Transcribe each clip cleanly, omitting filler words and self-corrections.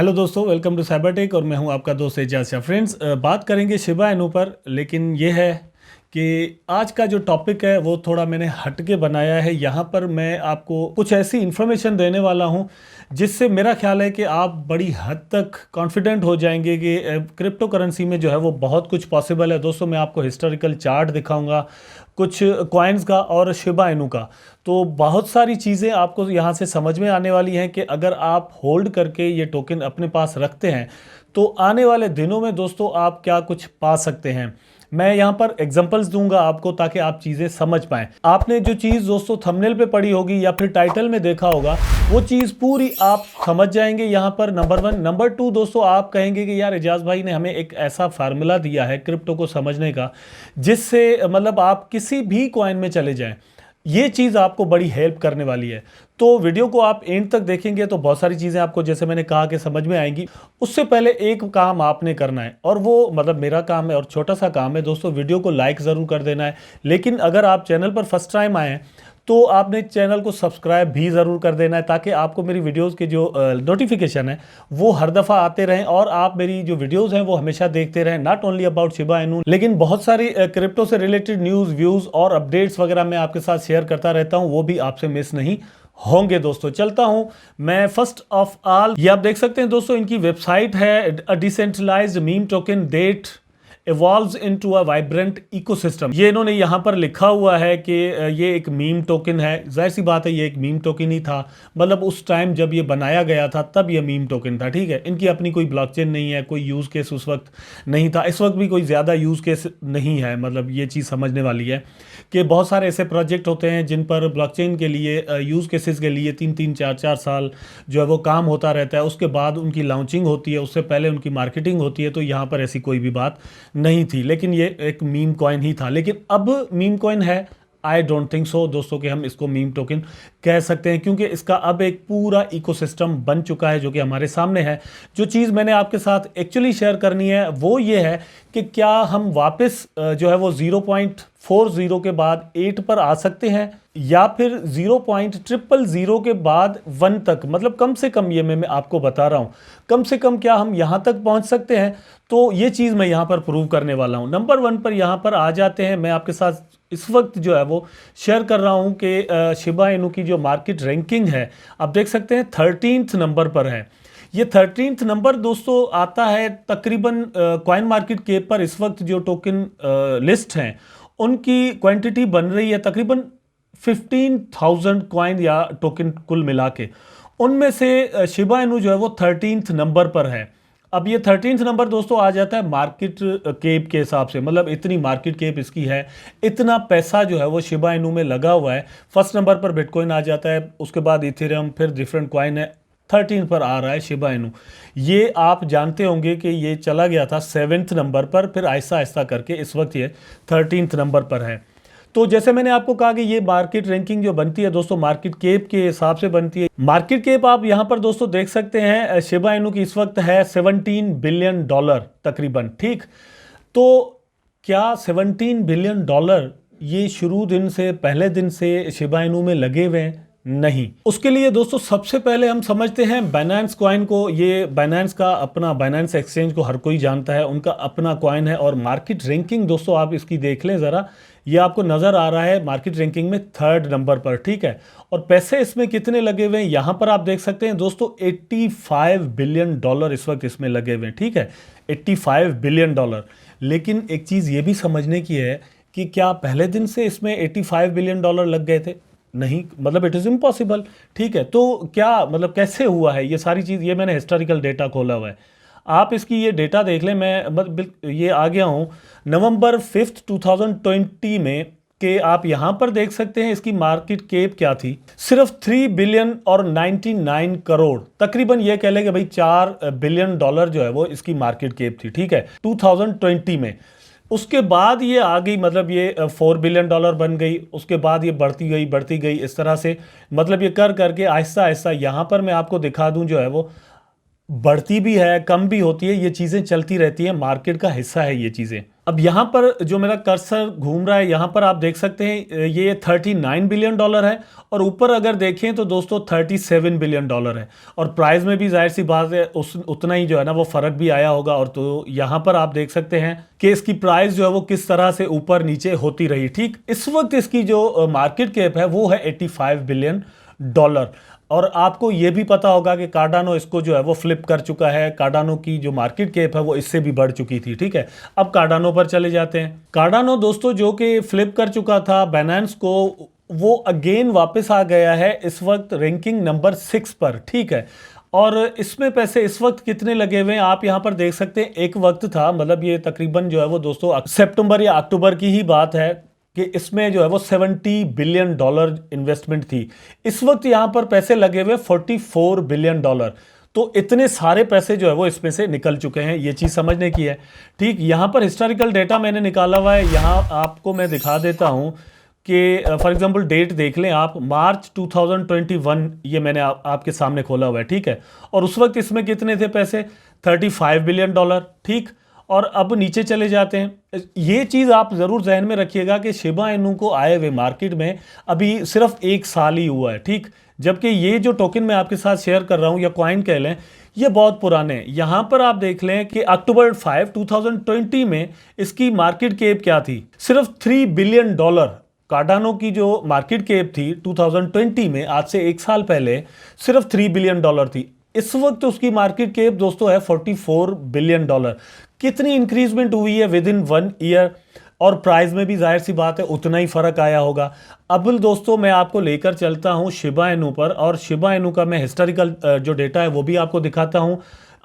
Hello दोस्तों, welcome to Cybertech और मैं हूं आपका दोस्त एजाज शाह। फ्रेंड्स, बात करेंगे शिबा इनू पर, लेकिन ये है कि आज का जो टॉपिक है वो थोड़ा मैंने हट के बनाया है। यहाँ पर मैं आपको कुछ ऐसी इन्फॉर्मेशन देने वाला हूँ जिससे मेरा ख्याल है कि आप बड़ी हद तक कॉन्फिडेंट हो जाएंगे कि क्रिप्टो करेंसी में जो है वो बहुत कुछ पॉसिबल है। दोस्तों, मैं आपको हिस्टोरिकल चार्ट दिखाऊंगा कुछ कॉइन्स का और शिबा इनू का। तो बहुत सारी चीज़ें आपको यहाँ से समझ में आने वाली हैं कि अगर आप होल्ड करके ये टोकन अपने पास रखते हैं तो आने वाले दिनों में दोस्तों आप क्या कुछ पा सकते हैं। मैं यहाँ पर एग्जांपल्स दूंगा आपको ताकि आप चीज़ें समझ पाएं। आपने जो चीज़ दोस्तों थंबनेल पे पढ़ी होगी या फिर टाइटल में देखा होगा वो चीज़ पूरी आप समझ जाएंगे यहाँ पर। नंबर 1। नंबर 2 दोस्तों, आप कहेंगे कि यार एजाज भाई ने हमें एक ऐसा फार्मूला दिया है क्रिप्टो को समझने का जिससे मतलब आप किसी भी कॉइन में चले जाएं। ये चीज़ आपको बड़ी हेल्प करने वाली है। तो वीडियो को आप एंड तक देखेंगे तो बहुत सारी चीज़ें आपको, जैसे मैंने कहा, कि समझ में आएंगी। उससे पहले एक काम आपने करना है, और वो मतलब मेरा काम है और छोटा सा काम है दोस्तों, वीडियो को लाइक ज़रूर कर देना है। लेकिन अगर आप चैनल पर फर्स्ट टाइम आए हैं तो आपने चैनल को सब्सक्राइब भी ज़रूर कर देना है ताकि आपको मेरी वीडियोस के जो नोटिफिकेशन है वो हर दफ़ा आते रहें और आप मेरी जो वीडियोस हैं वो हमेशा देखते रहें। Not only about Shiba Inu, लेकिन बहुत सारी क्रिप्टो से रिलेटेड न्यूज़, व्यूज़ और अपडेट्स वगैरह मैं आपके साथ शेयर करता रहता हूँ, वो भी आपसे मिस नहीं होंगे। दोस्तों चलता हूं मैं। फर्स्ट ऑफ ऑल, ये आप देख सकते हैं दोस्तों, इनकी वेबसाइट है a decentralised meme token that evolves into a vibrant ecosystem। ये इन्होंने यहाँ पर लिखा हुआ है कि ये एक मीम टोकन है। जाहिर सी बात है, ये एक मीम टोकन ही था। मतलब उस टाइम जब ये बनाया गया था तब ये मीम टोकन था, ठीक है। इनकी अपनी कोई ब्लॉकचेन नहीं है, कोई यूज़ केस उस वक्त नहीं था। इस वक्त भी कोई ज़्यादा यूज़ केस नहीं है। मतलब ये चीज़ समझने वाली है कि बहुत सारे ऐसे प्रोजेक्ट होते हैं जिन पर ब्लॉकचेन के लिए, यूज़ केसेस के लिए 3-3, 4-4 साल जो है वो काम होता रहता है। उसके बाद उनकी लॉन्चिंग होती है, उससे पहले उनकी मार्केटिंग होती है। तो यहाँ पर ऐसी कोई भी बात नहीं थी, लेकिन ये एक मीम कॉइन ही था। लेकिन अब मीम कॉइन है, आई डोंट थिंक सो दोस्तों कि हम इसको मीम टोकन कह सकते हैं, क्योंकि इसका अब एक पूरा इकोसिस्टम बन चुका है जो कि हमारे सामने है। जो चीज़ मैंने आपके साथ एक्चुअली शेयर करनी है वो ये है कि क्या हम वापस जो है वो 0.40 के बाद 8 पर आ सकते हैं या फिर 0.000 के बाद 1 तक। मतलब कम से कम, ये मैं आपको बता रहा हूँ, कम से कम क्या हम यहाँ तक पहुँच सकते हैं। तो ये चीज़ मैं यहाँ पर प्रूव करने वाला हूँ। नंबर 1 पर यहाँ पर आ जाते हैं। मैं आपके साथ इस वक्त जो है वो शेयर कर रहा हूँ कि शिबा इनू की जो मार्केट रैंकिंग है, आप देख सकते हैं 13th नंबर पर है। ये 13th नंबर दोस्तों आता है तकरीबन कॉइन मार्केट कैप पर इस वक्त जो टोकन लिस्ट हैं उनकी क्वांटिटी बन रही है तकरीबन 15,000 कॉइन या टोकन कुल मिला के। उनमें से शिबा इनू जो है वो 13th नंबर पर है। अब ये 13th नंबर दोस्तों आ जाता है मार्केट केप के हिसाब से। मतलब इतनी मार्केट केप इसकी है, इतना पैसा जो है वो शिबा इनू में लगा हुआ है। फर्स्ट नंबर पर बिटकॉइन आ जाता है, उसके बाद इथेरियम, फिर डिफरेंट कॉइन है। 13 पर आ रहा है शिबा इनू। ये आप जानते होंगे कि ये चला गया था 7th नंबर पर, फिर आहिस्ता आहिस्ता करके इस वक्त ये 13th नंबर पर है। तो जैसे मैंने आपको कहा कि ये मार्केट रैंकिंग जो बनती है दोस्तों मार्केट कैप के हिसाब से बनती है। मार्केट कैप आप यहां पर दोस्तों देख सकते हैं, शिबा इनू की इस वक्त है $17 बिलियन तकरीबन, ठीक। तो क्या $17 बिलियन ये शुरू दिन से, पहले दिन से शिबा इनू में लगे हुए हैं? नहीं। उसके लिए दोस्तों सबसे पहले हम समझते हैं बाइनेंस कॉइन को। ये बाइनेंस का अपना, बाइनेंस एक्सचेंज को हर कोई जानता है, उनका अपना कॉइन है। और मार्केट रैंकिंग दोस्तों आप इसकी देख लें ज़रा, ये आपको नज़र आ रहा है मार्केट रैंकिंग में 3rd नंबर पर, ठीक है। और पैसे इसमें कितने लगे हुए हैं यहाँ पर आप देख सकते हैं दोस्तों, $85 बिलियन इस वक्त इसमें लगे हुए हैं, ठीक है। $85 बिलियन। लेकिन एक चीज़ ये भी समझने की है कि क्या पहले दिन से इसमें $85 बिलियन लग गए थे? नहीं, मतलब इट इज़ इम्पॉसिबल, ठीक है। तो क्या मतलब कैसे हुआ है ये सारी चीज़? ये मैंने हिस्टोरिकल डेटा खोला हुआ है, आप इसकी ये डेटा देख लें। मैं ये आ गया हूँ नवंबर 5, 2020 में, कि आप यहाँ पर देख सकते हैं इसकी मार्केट कैप क्या थी, सिर्फ 3 बिलियन और 99 करोड़, तकरीबन ये कह लें कि भाई $4 बिलियन जो है वो इसकी मार्केट कैप थी, ठीक है, 2020 में। उसके बाद ये आ गई, मतलब ये $4 बिलियन बन गई। उसके बाद ये बढ़ती गई इस तरह से। मतलब ये कर करके आहिस्ता आहिस्ता, यहाँ पर मैं आपको दिखा दूं जो है वो बढ़ती भी है, कम भी होती है, ये चीज़ें चलती रहती हैं, मार्केट का हिस्सा है ये चीज़ें। अब यहाँ पर जो मेरा कर्सर घूम रहा है, यहाँ पर आप देख सकते हैं ये $39 बिलियन है, और ऊपर अगर देखें तो दोस्तों $37 बिलियन है। और प्राइस में भी जाहिर सी बात है उतना ही जो है ना वो फ़र्क भी आया होगा। और तो यहाँ पर आप देख सकते हैं कि इसकी प्राइस जो है वो किस तरह से ऊपर नीचे होती रही। ठीक, इस वक्त इसकी जो मार्केट कैप है वो है $85 बिलियन। और आपको ये भी पता होगा कि कार्डानो इसको जो है वो फ्लिप कर चुका है। कार्डानो की जो मार्केट कैप है वो इससे भी बढ़ चुकी थी। ठीक है, अब कार्डानो पर चले जाते हैं। कार्डानो दोस्तों जो कि फ्लिप कर चुका था बाइनेंस को, वो अगेन वापस आ गया है इस वक्त रैंकिंग नंबर 6 पर। ठीक है, और इसमें पैसे इस वक्त कितने लगे हुए हैं आप यहां पर देख सकते हैं। एक वक्त था, मतलब ये तकरीबन जो है वो दोस्तों सितंबर या अक्टूबर की ही बात है कि इसमें जो है वो $70 बिलियन इन्वेस्टमेंट थी। इस वक्त यहां पर पैसे लगे हुए $44 बिलियन। तो इतने सारे पैसे जो है वो इसमें से निकल चुके हैं, ये चीज़ समझने की है। ठीक, यहां पर हिस्टोरिकल डेटा मैंने निकाला हुआ है, यहां आपको मैं दिखा देता हूं कि फॉर एग्जांपल डेट देख लें आप, मार्च 2021, ये मैंने आपके सामने खोला हुआ है। ठीक है, और उस वक्त इसमें कितने थे पैसे? $35 बिलियन। ठीक, और अब नीचे चले जाते हैं। ये चीज़ आप ज़रूर जहन में रखिएगा कि शिबा इनू को आए हुए मार्केट में अभी सिर्फ 1 साल ही हुआ है। ठीक, जबकि ये जो टोकन मैं आपके साथ शेयर कर रहा हूँ या कॉइन कह लें, ये बहुत पुराने हैं। यहाँ पर आप देख लें कि अक्टूबर 5, 2020 में इसकी मार्केट कैप क्या थी? सिर्फ $3 बिलियन। कार्डानो की जो मार्केट कैप थी 2020 में, आज से 1 साल पहले, सिर्फ $3 बिलियन थी। इस वक्त उसकी मार्केट कैप दोस्तों है $44 बिलियन। कितनी इंक्रीजमेंट हुई है विद इन 1 ईयर। और प्राइस में भी जाहिर सी बात है उतना ही फर्क आया होगा। अब दोस्तों मैं आपको लेकर चलता हूं शिबा इनू पर, और शिबा इनू का मैं हिस्टोरिकल जो डेटा है वो भी आपको दिखाता हूं।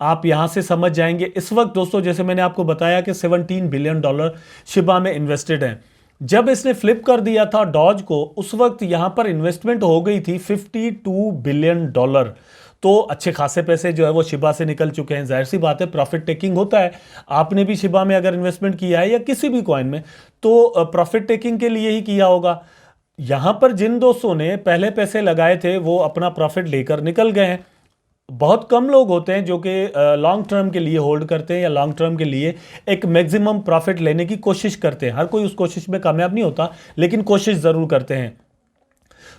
आप यहां से समझ जाएंगे। इस वक्त दोस्तों जैसे मैंने आपको बताया कि $17 बिलियन शिबा में इन्वेस्टेड है। जब इसने फ्लिप कर दिया था डॉज को, उस वक्त यहां पर इन्वेस्टमेंट हो गई थी $52 बिलियन। तो अच्छे खासे पैसे जो है वो शिबा से निकल चुके हैं। जाहिर सी बात है प्रॉफिट टेकिंग होता है। आपने भी शिबा में अगर इन्वेस्टमेंट किया है या किसी भी कॉइन में, तो प्रॉफिट टेकिंग के लिए ही किया होगा। यहां पर जिन दोस्तों ने पहले पैसे लगाए थे वो अपना प्रॉफिट लेकर निकल गए हैं। बहुत कम लोग होते हैं जो कि लॉन्ग टर्म के लिए होल्ड करते हैं या लॉन्ग टर्म के लिए एक मैक्सिमम प्रॉफिट लेने की कोशिश करते हैं। हर कोई उस कोशिश में कामयाब नहीं होता, लेकिन कोशिश ज़रूर करते हैं।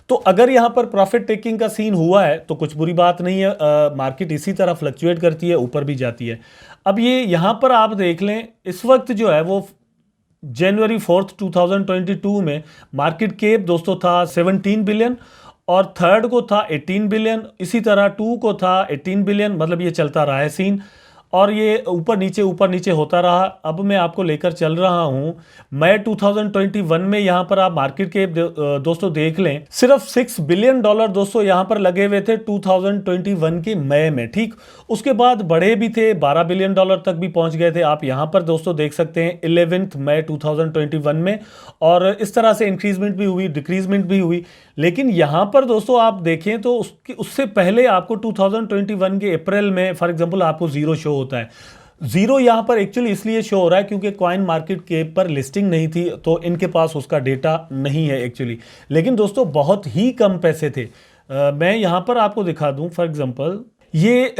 तो अगर यहां पर प्रॉफिट टेकिंग का सीन हुआ है तो कुछ बुरी बात नहीं है। मार्केट इसी तरह फ्लक्चुएट करती है, ऊपर भी जाती है। अब ये यहां पर आप देख लें, इस वक्त जो है वो जनवरी 4, 2022 में मार्केट कैप दोस्तों था 17 बिलियन, और थर्ड को था 18 बिलियन, इसी तरह 2 को था 18 बिलियन। मतलब ये चलता रहा है सीन, और ये ऊपर नीचे होता रहा। अब मैं आपको लेकर चल रहा हूं मई 2021 में। यहां पर आप मार्केट के दोस्तों देख लें, सिर्फ $6 बिलियन दोस्तों यहां पर लगे हुए थे 2021 के मई में। ठीक, उसके बाद बढ़े भी थे, $12 बिलियन तक भी पहुंच गए थे। आप यहां पर दोस्तों देख सकते हैं 11 मई 2021 में। और इस तरह से इंक्रीजमेंट भी हुई, डिक्रीजमेंट भी हुई। लेकिन यहां पर दोस्तों आप देखें तो उससे पहले आपको 2021 के अप्रैल में फॉर एग्जांपल आपको जीरो शो होता है। जीरो यहां पर एक्चुअली इसलिए शो हो रहा है क्योंकि कॉइन मार्केट कैप पर लिस्टिंग नहीं थी, तो इनके पास उसका डेटा नहीं है एक्चुअली। लेकिन दोस्तों बहुत ही कम पैसे थे। मैं यहां पर आपको दिखा दूं, फॉर एग्जांपल ये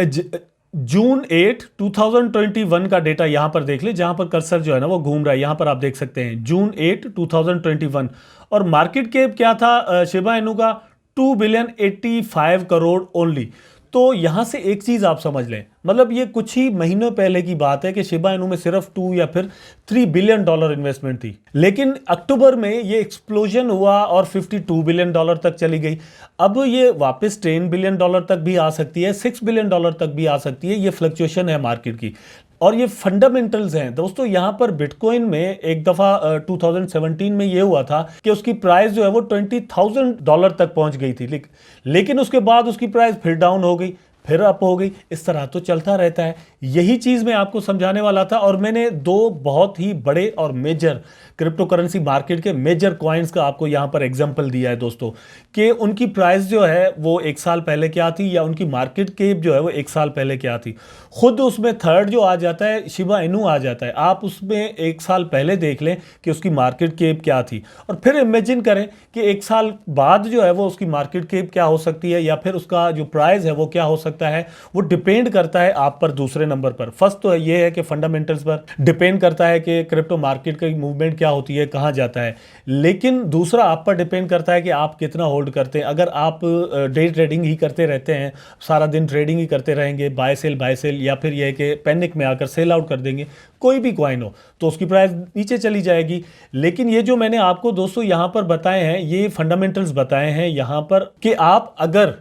जून 8, 2021 का डेटा यहां पर देख ले, जहां पर कर्सर जो है ना वो घूम रहा है। यहां पर आप देख सकते हैं जून 8, 2021, और मार्केट कैप क्या था शिबा इनू का? 2,085 करोड़ ओनली। तो यहां से एक चीज आप समझ लें, मतलब ये कुछ ही महीनों पहले की बात है कि शिबा इनू में सिर्फ 2 या फिर $3 बिलियन इन्वेस्टमेंट थी। लेकिन अक्टूबर में ये एक्सप्लोजन हुआ और $52 बिलियन तक चली गई। अब ये वापस $10 बिलियन तक भी आ सकती है, $6 बिलियन तक भी आ सकती है। ये फ्लक्चुएशन है मार्केट की, और ये फंडामेंटल्स हैं दोस्तों। यहां पर बिटकॉइन में एक दफा 2017 में ये हुआ था कि उसकी प्राइस जो है वो $20,000 तक पहुंच गई थी। लेकिन उसके बाद उसकी प्राइस फिर डाउन हो गई, फिर अप हो गई। इस तरह तो चलता रहता है। यही चीज मैं आपको समझाने वाला था। और मैंने 2 बहुत ही बड़े और मेजर क्रिप्टो करेंसी मार्केट के मेजर कॉइन्स का आपको यहां पर एग्जांपल दिया है दोस्तों, कि उनकी प्राइस जो है वो 1 साल पहले क्या थी, या उनकी मार्केट कैप जो है वो 1 साल पहले क्या थी। खुद उसमें थर्ड जो आ जाता है शिबा इनू आ जाता है। आप उसमें 1 साल पहले देख लें कि उसकी मार्केट कैप क्या थी, और फिर इमेजिन करें कि 1 साल बाद जो है वो उसकी मार्केट कैप क्या हो सकती है, या फिर उसका जो प्राइस है वो क्या हो सकता सकता है वो डिपेंड करता है आप पर दूसरे नंबर पर। फर्स्ट तो ये है कि फंडामेंटल्स पर डिपेंड करता है कि क्रिप्टो मार्केट की मूवमेंट क्या होती है, कहाँ जाता है। लेकिन दूसरा आप पर डिपेंड करता है कि आप कितना होल्ड करते हैं। अगर आप डे ट्रेडिंग ही करते रहते हैं, सारा दिन ट्रेडिंग ही करते रहेंगे, बाय सेल, या फिर यह है कि पैनिक में आकर सेल आउट कर देंगे कोई भी कॉइन हो, तो उसकी प्राइस नीचे चली जाएगी। लेकिन ये जो मैंने आपको दोस्तों यहां पर बताए हैं, ये फंडामेंटल्स बताए हैं यहां पर कि आप अगर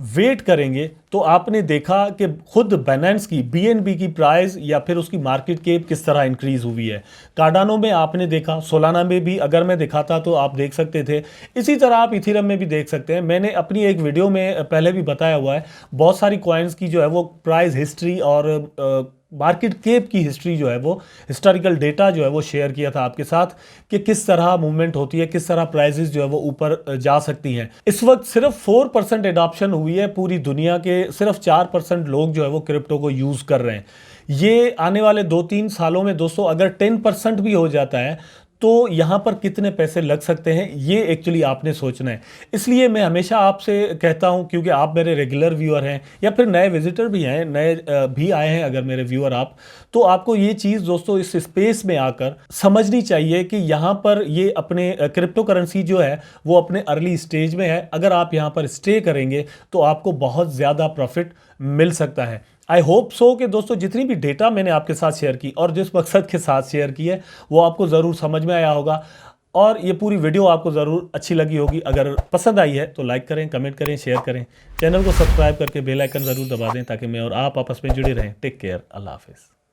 वेट करेंगे तो आपने देखा कि खुद बाइनेंस की बीएनबी की प्राइस या फिर उसकी मार्केट कैप किस तरह इंक्रीज हुई है। कार्डानो में आपने देखा, सोलाना में भी अगर मैं दिखाता तो आप देख सकते थे। इसी तरह आप इथेरियम में भी देख सकते हैं। मैंने अपनी एक वीडियो में पहले भी बताया हुआ है, बहुत सारी कॉइन्स की जो है वो प्राइस हिस्ट्री और मार्केट कैप की हिस्ट्री जो है वो हिस्टोरिकल डेटा जो है वो शेयर किया था आपके साथ कि किस तरह मूवमेंट होती है, किस तरह प्राइसेस जो है वो ऊपर जा सकती हैं। इस वक्त सिर्फ 4% एडॉप्शन हुई है पूरी दुनिया के, सिर्फ 4% लोग जो है वो क्रिप्टो को यूज कर रहे हैं। ये आने वाले 2-3 सालों में दोस्तों अगर 10% भी हो जाता है तो यहां पर कितने पैसे लग सकते हैं, ये एक्चुअली आपने सोचना है। इसलिए मैं हमेशा आपसे कहता हूं, क्योंकि आप मेरे रेगुलर व्यूअर हैं या फिर नए विजिटर भी हैं, नए भी आए हैं अगर मेरे व्यूअर आप, तो आपको ये चीज़ दोस्तों इस स्पेस में आकर समझनी चाहिए कि यहां पर ये अपने क्रिप्टो करेंसी जो है वो अपने अर्ली स्टेज में है। अगर आप यहां पर स्टे करेंगे तो आपको बहुत ज़्यादा प्रॉफिट मिल सकता है। आई होप सो कि दोस्तों जितनी भी डेटा मैंने आपके साथ शेयर की और जिस मकसद के साथ शेयर की है वो आपको ज़रूर समझ में आया होगा और ये पूरी वीडियो आपको ज़रूर अच्छी लगी होगी। अगर पसंद आई है तो लाइक करें, कमेंट करें, शेयर करें, चैनल को सब्सक्राइब करके बेल आइकन ज़रूर दबा दें ताकि मैं और आप आपस में जुड़े रहें। टेक केयर, अल्लाह हाफिज़।